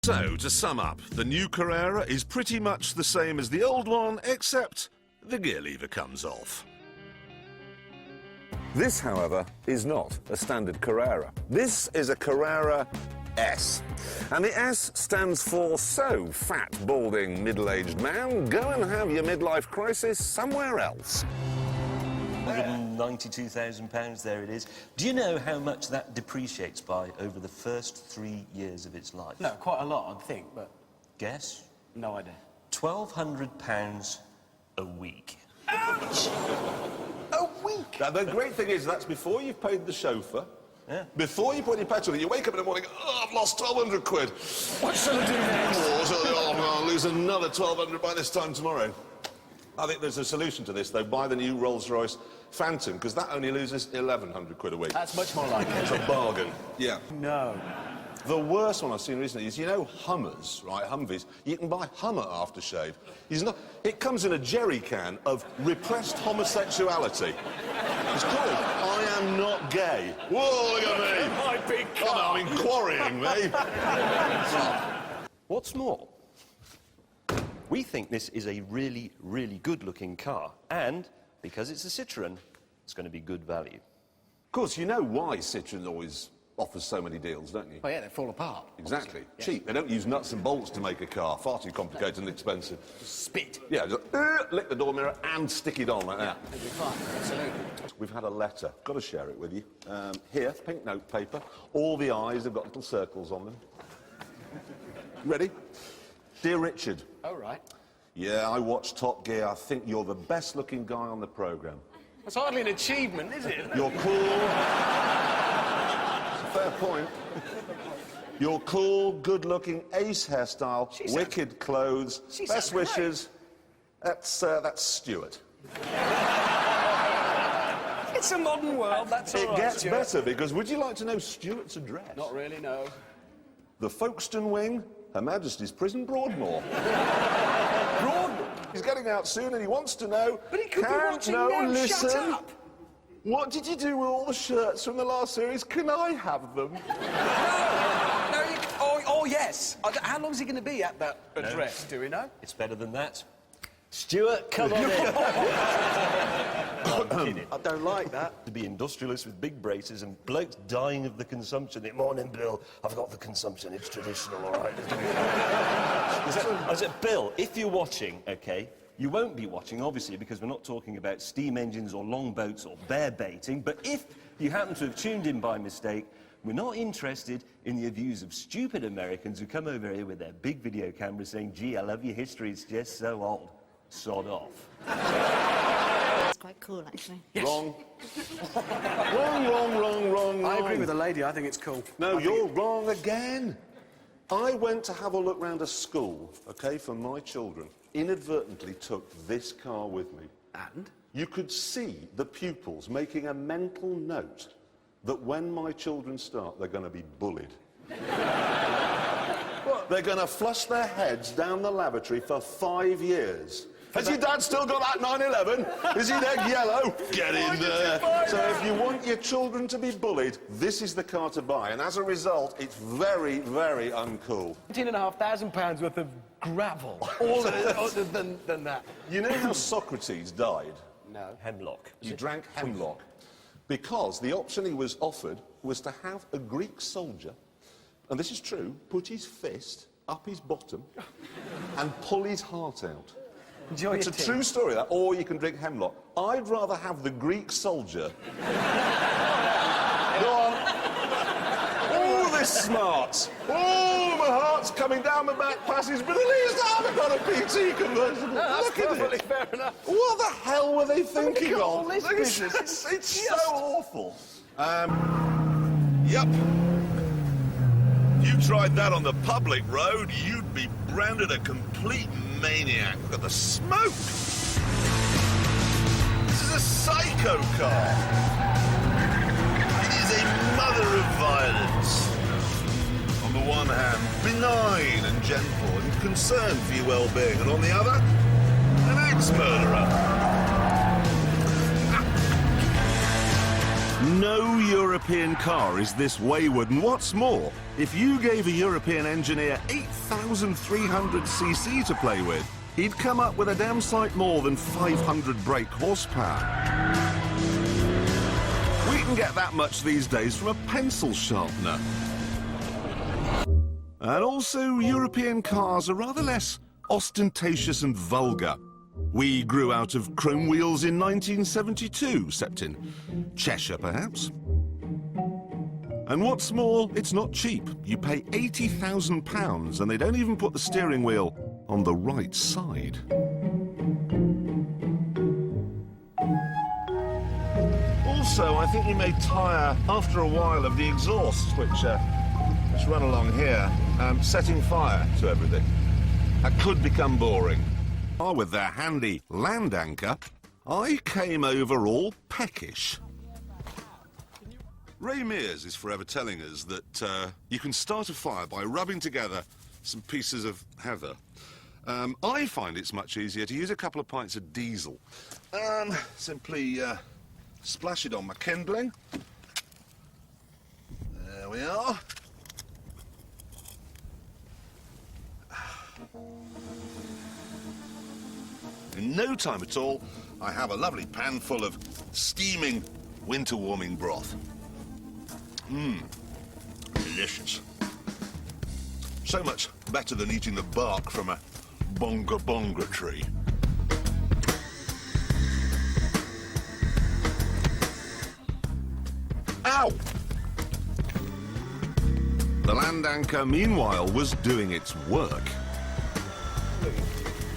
So, to sum up, the new Carrera is pretty much the same as the old one, except the gear lever comes off. This, however, is not a standard Carrera. This is a Carrera S. And the S stands for so fat, balding, middle-aged man, go and have your midlife crisis somewhere else. £192,000, there it is. Do you know how much that depreciates by over the first 3 years of its life? No, quite a lot, I'd think, but... Guess? No idea. £1,200 a week. Ouch! A week? Now, the great thing is that's before you've paid the chauffeur, before you put your petrol in. You wake up in the morning, oh, I've lost 1,200 quid. What shall I do next? Oh, I'll lose another 1,200 by this time tomorrow. I think there's a solution to this, though. Buy the new Rolls-Royce Phantom, because that only loses 1,100 quid a week. That's much more like it. It's a bargain. Yeah. No. The worst one I've seen recently is, you know, Hummers, right, Humvees. You can buy Hummer aftershave. It comes in a jerry can of repressed homosexuality. It's called I Am Not Gay. Whoa, look at me! My big car! Oh, no, I'm quarrying me. What's more, we think this is a really, really good-looking car, and because it's a Citroën, it's going to be good value. Of course, you know why Citroën always offers so many deals, don't you? Oh, yeah, they fall apart. Exactly. Yeah. Cheap. They don't use nuts and bolts to make a car. Far too complicated and expensive. Spit. Yeah, just lick the door mirror and stick it on like that. It'll be fine, absolutely. We've had a letter. Got to share it with you. Here, pink note paper. All the eyes have got little circles on them. Ready? Dear Richard. Oh, right. Yeah, I watched Top Gear. I think you're the best-looking guy on the programme. That's hardly an achievement, is it? You're cool. It's a fair point. You're cool, good-looking, ace hairstyle, wicked clothes, best wishes. That's Stuart. It's a modern world, that's all right, It gets Stuart. better, because would you like to know Stuart's address? Not really, no. The Folkestone Wing, Her Majesty's Prison, Broadmoor. Broadmoor? He's getting out soon and he wants to know... But he could be watching now, listen. shut up! What did you do with all the shirts from the last series? Can I have them? No, oh, yes. How long's he going to be at that address, do we know? It's better than that. Stuart, come on in. I'm kidding. I don't like that. To be industrialists with big braces and blokes dying of the consumption. Morning, Bill. I've got the consumption. It's traditional, all right? I said, Bill, if you're watching, OK, you won't be watching, obviously, because we're not talking about steam engines or longboats or bear baiting, but if you happen to have tuned in by mistake, we're not interested in the views of stupid Americans who come over here with their big video cameras saying, gee, I love your history, it's just so old. Sod off. It's quite cool, actually. Yes. Wrong. wrong. I agree with the lady. I think it's cool. No, you're wrong again. I went to have a look round a school, OK, for my children. Inadvertently took this car with me. And? You could see the pupils making a mental note that when my children start, they're going to be bullied. What? They're going to flush their heads down the lavatory for 5 years. Has your dad still got that 911? Is he dead yellow? Get in there. So if you want your children to be bullied, this is the car to buy. And as a result, it's very, very uncool. £17,500 worth of gravel. All other than that. You know how Socrates died? No. Hemlock. He drank hemlock. Because the option he was offered was to have a Greek soldier, and this is true, put his fist up his bottom and pull his heart out. Enjoy It's a true story, that, or you can drink hemlock. I'd rather have the Greek soldier. Go on. Oh, this smart. Oh, my heart's coming down my back passage, but at least I've got a PT convertible. No, that's Look at perfectly it. fair enough. What the hell were they thinking got of? all this business. It's so awful. Yep. You tried that on the public road, you'd be branded a complete maniac. Look at the smoke. This is a psycho car. It is a mother of violence. On the one hand, benign and gentle and concerned for your well-being, and on the other, an axe murderer. no European car is this wayward, and what's more, if you gave a European engineer 8,300cc to play with, he'd come up with a damn sight more than 500 brake horsepower. We can get that much these days from a pencil sharpener. And also, European cars are rather less ostentatious and vulgar. We grew out of chrome wheels in 1972, except in Cheshire, perhaps. And what's more, it's not cheap. You pay £80,000 and they don't even put the steering wheel on the right side. Also, I think you may tire after a while of the exhausts, which run along here, setting fire to everything. That could become boring. With their handy land anchor, I came over all peckish. Ray Mears is forever telling us that you can start a fire by rubbing together some pieces of heather. I find it's much easier to use a couple of pints of diesel. Simply splash it on my kindling. There we are. In no time at all, I have a lovely pan full of steaming winter warming broth. Delicious. So much better than eating the bark from a bonga bonga tree. Ow! The land anchor, meanwhile, was doing its work.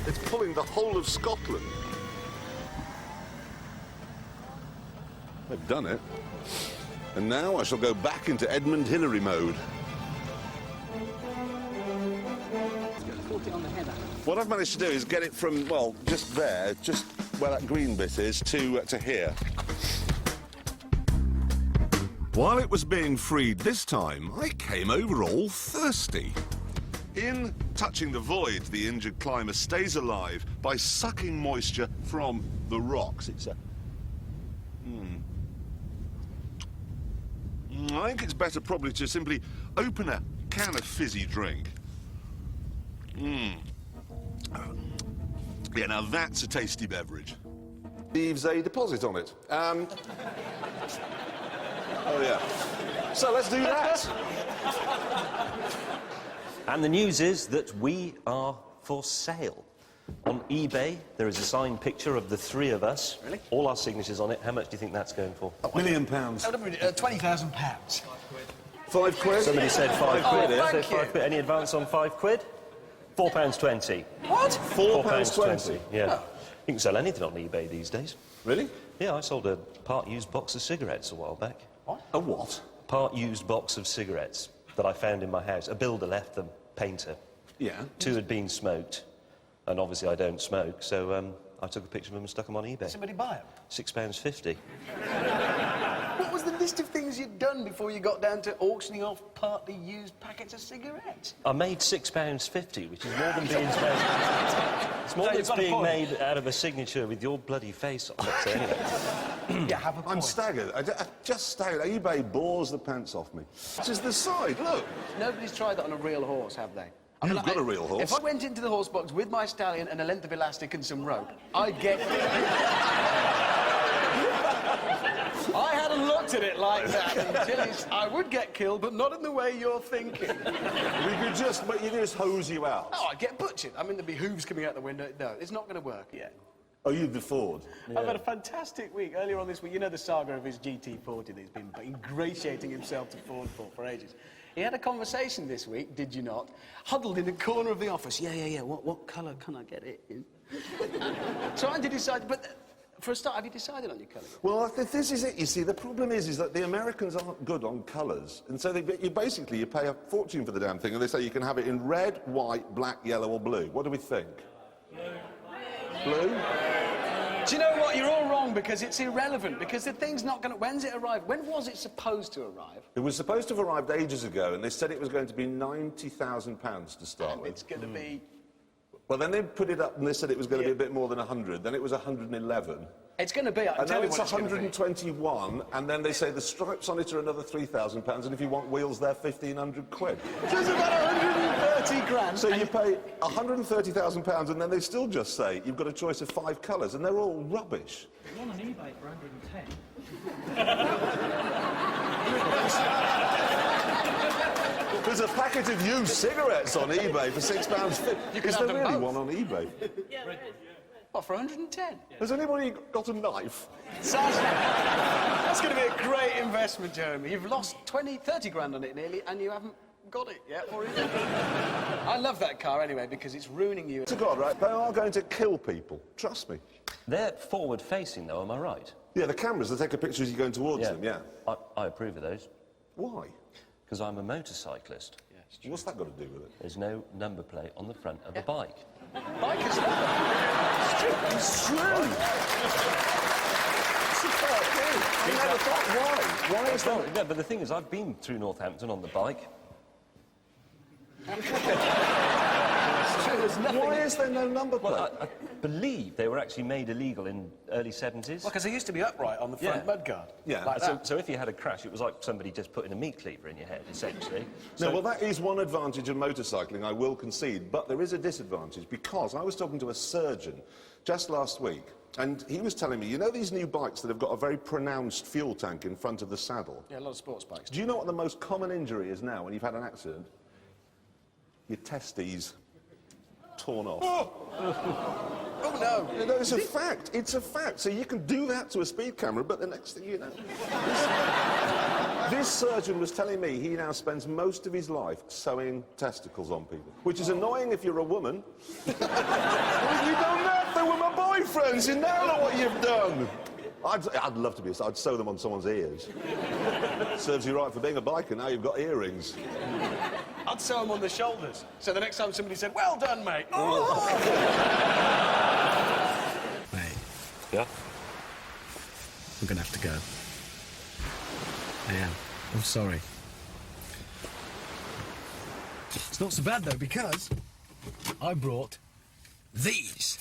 It's pulling the whole of Scotland. They've done it. And now I shall go back into Edmund Hillary mode. What I've managed to do is get it from, well, just there, just where that green bit is, to here. While it was being freed this time, I came over all thirsty. In touching the void, the injured climber stays alive by sucking moisture from the rocks. It's a... I think it's better probably to simply open a can of fizzy drink. Yeah, now that's a tasty beverage. Leaves a deposit on it. Oh, yeah. So let's do that. And the news is that we are for sale. On eBay, there is a signed picture of the three of us. Really? All our signatures on it. How much do you think that's going for? £1 million. £20,000. £5. Somebody said £5. Oh, Said thank £5. Any advance on £5? £4.20. What? £4.20. Yeah. You can sell anything on eBay these days. Really? Yeah, I sold a part-used box of cigarettes a while back. What? A what? Part-used box of cigarettes that I found in my house. A builder left them, painter. Yeah. 2 had been smoked, and obviously I don't smoke, so I took a picture of them and stuck them on eBay. Somebody buy it? £6.50. What was the list of things you'd done before you got down to auctioning off partly used packets of cigarettes? I made £6.50, which is more than being spent. It's more No, than you've it's got a being point. made out of a signature with your bloody face on it. So anyway. Yeah, have a point. I'm staggered. I just staggered. eBay bores the pants off me. This is the side, look. Nobody's tried that on a real horse, have they? You've got a real horse. If I went into the horse box with my stallion and a length of elastic and some rope, I'd get... I hadn't looked at it like that until I would get killed, but not in the way you're thinking. We could just, but you just hose you out. Oh, I'd get butchered. I mean, there'd be hooves coming out the window. No, it's not going to work yet. Oh, you'd be Ford. I've had a fantastic week earlier on this week. You know the saga of his GT40 that he's been ingratiating himself to Ford for ages. He had a conversation this week, did you not? Huddled in the corner of the office. Yeah. What colour can I get it in? Trying to decide, but for a start, have you decided on your colour? Well, this is it. You see, the problem is that the Americans aren't good on colours, and so you pay a fortune for the damn thing, and they say you can have it in red, white, black, yellow, or blue. What do we think? Blue? Do you know what? You're all wrong because it's irrelevant. Because the thing's not going to. When's it arrive? When was it supposed to arrive? It was supposed to have arrived ages ago, and they said it was going to be £90,000 to start And with. it's going to be Well, then they put it up and they said it was going to be a bit more than 100. Then it was 111. It's going to be. And now it's 121, and then they say the stripes on it are another £3,000, and if you want wheels, they're 1,500 quid. So it's about 130 grand. So you pay £130,000, and then they still just say you've got a choice of 5 colours, and they're all rubbish. One on eBay for 110. There's a packet of used cigarettes on eBay for £6.50. Is there really one on eBay? What, for 110? Has anybody got a knife? That's going to be a great investment, Jeremy. You've lost 20, 30 grand on it nearly, and you haven't got it yet, or even. I love that car anyway, because it's ruining you. To God, right? They are going to kill people. Trust me. They're forward-facing, though, am I right? Yeah, the cameras, they take a picture as you're going towards them, yeah. I approve of those, Why? because I'm a motorcyclist. What's that got to do with it? There's no number plate on the front of a bike. Bike is It's true. It's a fair thing. I never thought, why? Why is that? Yeah, but the thing is, I've been through Northampton on the bike. Why is there no number plate? Well, I believe they were actually made illegal in early 70s. Well, because they used to be upright on the front mudguard. Yeah. Like that. So if you had a crash, it was like somebody just putting a meat cleaver in your head, essentially. No, well, that is one advantage of motorcycling, I will concede, but there is a disadvantage, because I was talking to a surgeon just last week, and he was telling me, you know these new bikes that have got a very pronounced fuel tank in front of the saddle? Yeah, a lot of sports bikes. Do you know what the most common injury is now when you've had an accident? Your testes torn off. Oh, no. You know, it's a fact. It's a fact. So you can do that to a speed camera, but the next thing you know... This surgeon was telling me he now spends most of his life sewing testicles on people, which is annoying if you're a woman. Well, you done that? They were my boyfriends. You now know what you've done. I'd love to be. I'd sew them on someone's ears. Serves you right for being a biker. Now you've got earrings. I'd sew them on the shoulders. So the next time somebody said, "Well done, mate." Oh. Mate, Yeah? I'm gonna have to go. I am. I'm sorry. It's not so bad though, because I brought these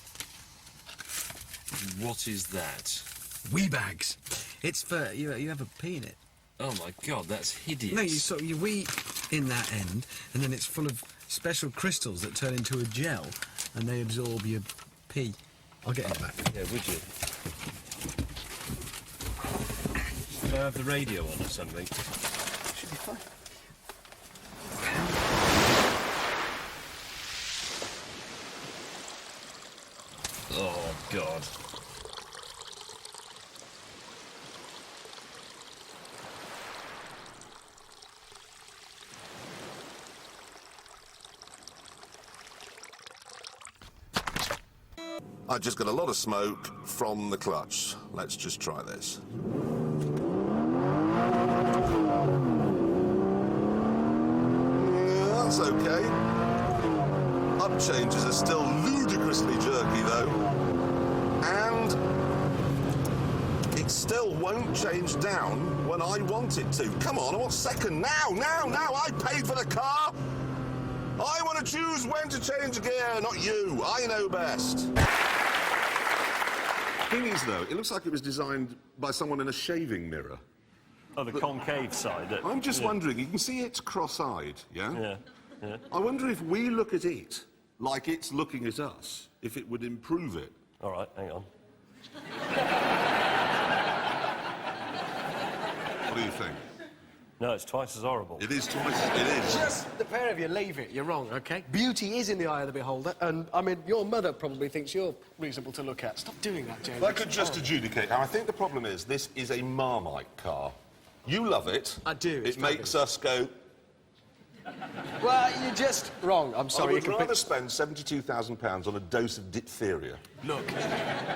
What is that? wee bags. It's for you have a pee in it. Oh my god, that's hideous. No, you wee in that end, and then it's full of special crystals that turn into a gel, and they absorb your pee. I'll get it back. Yeah, would you? Could I have the radio on or something? Should be fine. Oh god. I just got a lot of smoke from the clutch. Let's just try this. Yeah, that's okay. Up changes are still ludicrously jerky, though. And it still won't change down when I want it to. Come on, I want second now! I paid for the car! I want to choose when to change gear, not you. I know best. Thing is, though, it looks like it was designed by someone in a shaving mirror. Oh, the concave side. I'm just wondering, you can see it's cross-eyed, yeah? Yeah, yeah. I wonder if we look at it like it's looking at us, if it would improve it. All right, hang on. What do you think? No, it's twice as horrible. It is twice. It is. Just the pair of you, leave it. You're wrong, OK? Beauty is in the eye of the beholder, and, I mean, your mother probably thinks you're reasonable to look at. Stop doing that, James. If I could just adjudicate. Now, I think the problem is this is a Marmite car. You love it. I do, it's It makes us go... Well, you're just wrong. I'm I sorry. would you can rather spend £72,000 on a dose of diphtheria. Look,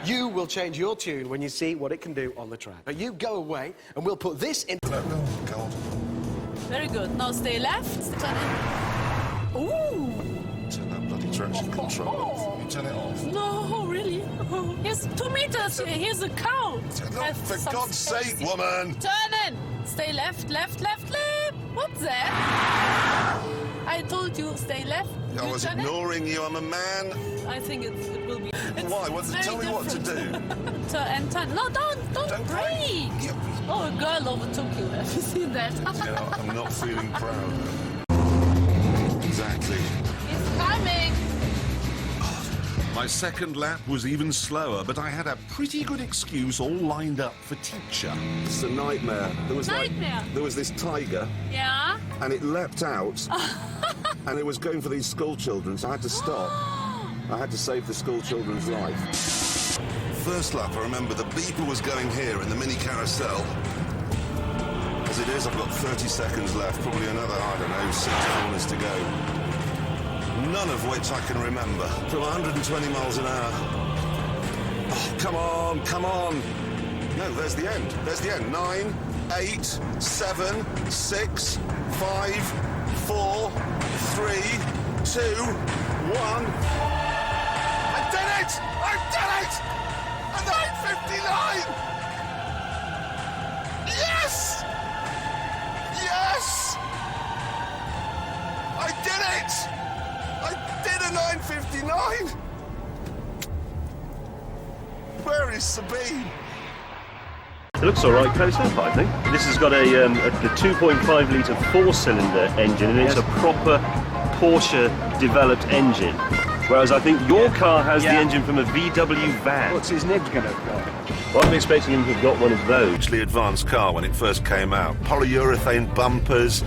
you will change your tune when you see what it can do on the track. Now, you go away, and we'll put this in... Oh, God. Very good. Now stay left. Turn in. Ooh. Turn that bloody traction control off. You turn it off. No, really? Here's 2 meters. Here's a cow. Have For some God's space. sake, woman! Turn in. Stay left, left, left, left. What's that? I told you stay left. I You was turn it. ignoring you. I'm a man. I think it will be. Why? Tell me what to do. And turn. No, don't brake. Yeah. Oh, a girl overtook you. Have you seen that? Yeah, I'm not feeling proud. Exactly. It's coming. My second lap was even slower, but I had a pretty good excuse all lined up for teacher. It's a nightmare. Nightmare? There was this tiger, Yeah. and it leapt out, and it was going for these school children, so I had to stop. I had to save the school children's life. First lap, I remember the beeper was going here in the mini carousel. As it is, I've got 30 seconds left, probably another, I don't know, 6 corners to go. None of which I can remember. From 120 miles an hour. Oh, come on, come on. No, there's the end. There's the end. 9, 8, 7, 6, 5, 4, 3, 2, 1. I did it! I did it! A 9:59! Yes! Yes! I did it! I did a 9:59! Where is Sabine? It looks all right close up, I think. This has got the 2.5 litre 4-cylinder engine, and it's a proper Porsche-developed engine. Whereas I think your car has the engine from a VW van. What's his nib going to go? Well, I'm expecting him to have got one of those. Hugely advanced car when it first came out. Polyurethane bumpers,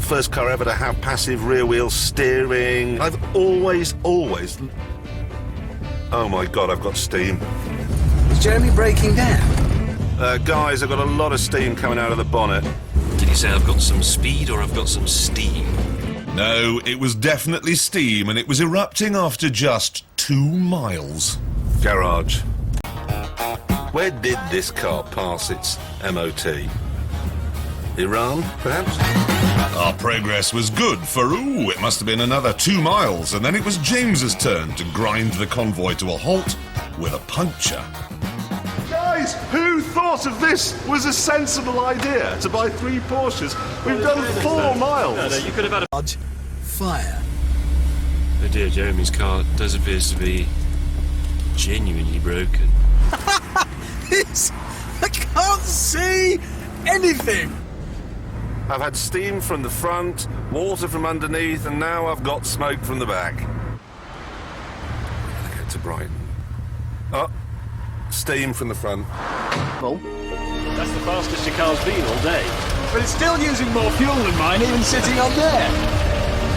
first car ever to have passive rear wheel steering. I've always... Oh my God, I've got steam. Is Jeremy breaking down? Guys, I've got a lot of steam coming out of the bonnet. Did you say I've got some speed or I've got some steam? No, it was definitely steam, and it was erupting after just 2 miles. Garage. Where did this car pass its MOT? Iran, perhaps? Our progress was good for, it must have been another 2 miles, and then it was James's turn to grind the convoy to a halt with a puncture. Guys, who thought of this was a sensible idea, to buy 3 Porsches? We've done 4 miles. No, you could have had a... Fire. Oh dear, Jeremy's car does appear to be genuinely broken. I can't see anything. I've had steam from the front, water from underneath, and now I've got smoke from the back. We're gonna get to Brighton. Oh, steam from the front. That's the fastest your car's been all day. But it's still using more fuel than mine, even sitting on there.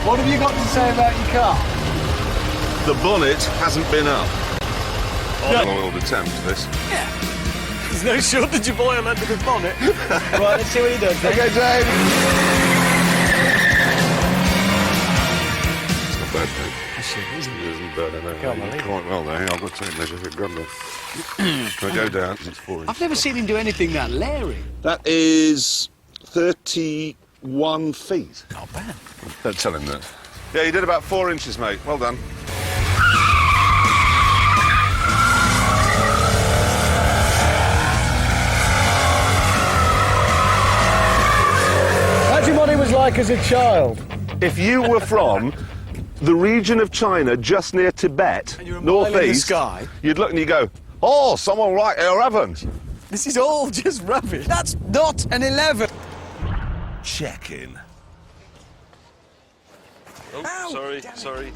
What have you got to say about your car? The bonnet hasn't been up. Oiled attempt, this. Yeah. There's no shortage of oil under the bonnet. Right, let's see what he does. Okay, Dave. It's not bad, though. It isn't bad, I know. Quite well, though. I've got to take measure for Grundle. I go down, it's 4 inches. I've never seen him do anything that Larry. That is 31 feet. Not bad. Don't tell him that. Yeah, you did about 4 inches, mate. Well done. Imagine what he was like as a child. If you were from the region of China just near Tibet, And you're a mile in the northeast, sky. you'd look and you go, oh, someone right here haven't. This is all just rubbish. That's not an 11. Check in. Oh, Ow, sorry, damn it. sorry.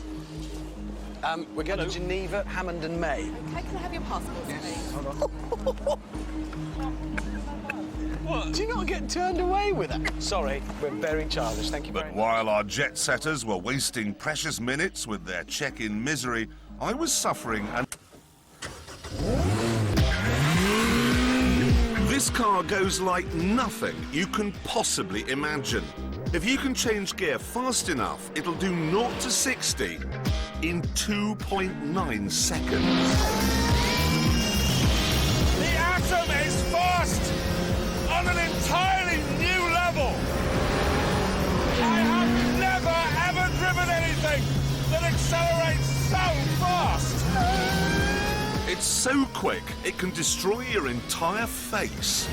We're going to Geneva, Hammond and May. Okay, can I have your passport, please? Do you not get turned away with that? Sorry, we're very childish. Thank you very But much. while our jet setters were wasting precious minutes with their check-in misery, I was suffering and... This car goes like nothing you can possibly imagine. If you can change gear fast enough, it'll do 0 to 60 in 2.9 seconds. The atom is fast on an entirely new level. I have never ever driven anything that accelerates so fast. It's so quick, it can destroy your entire face.